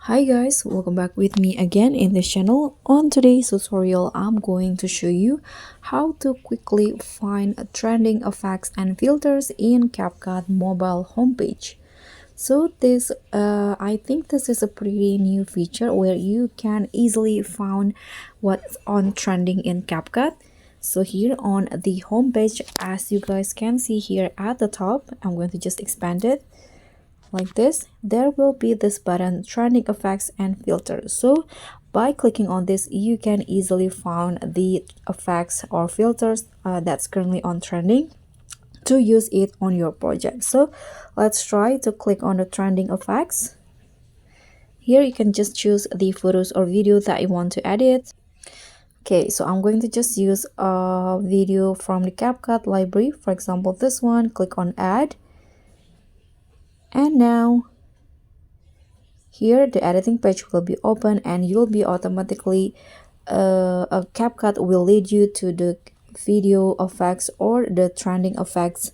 Hi guys, welcome back with me again in this channel. On today's tutorial, I'm going to show you how to quickly find trending effects and filters in CapCut mobile homepage. I think this is a pretty new feature where you can easily find what's on trending in CapCut. So here on the homepage, as you guys can see here at the top, I'm going to just expand it like this. There will be this button, trending effects and filters. So by clicking on this, you can easily find the effects or filters that's currently on trending to use it on your project. So let's try to click on the trending effects. Here you can just choose the photos or video that you want to edit. Okay, so I'm going to just use a video from the CapCut library. For example, this one. Click on add, and now here the editing page will be open and you'll be automatically a CapCut will lead you to the video effects or the trending effects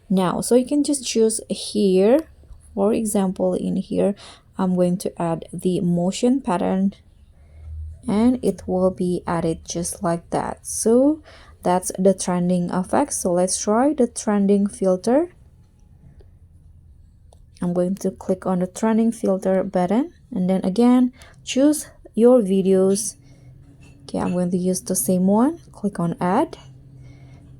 now. So you can just choose here. For example, in here I'm going to add the motion pattern and it will be added just like that. So that's the trending effects. So let's try the trending filter. I'm going to click on the trending filter button and then again choose your videos. Okay, I'm going to use the same one. Click on add,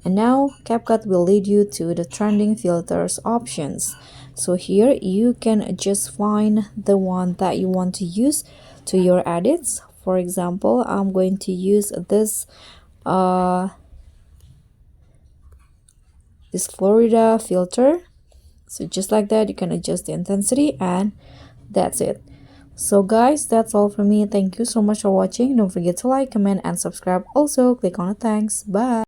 and now CapCut will lead you to the trending filters options. So here you can just find the one that you want to use to your edits. For example, I'm going to use this Florida filter. So just like that, you can adjust the intensity and that's it. So guys, that's all from me. Thank you so much for watching. Don't forget to like, comment, and subscribe. Also, click on the thanks. Bye.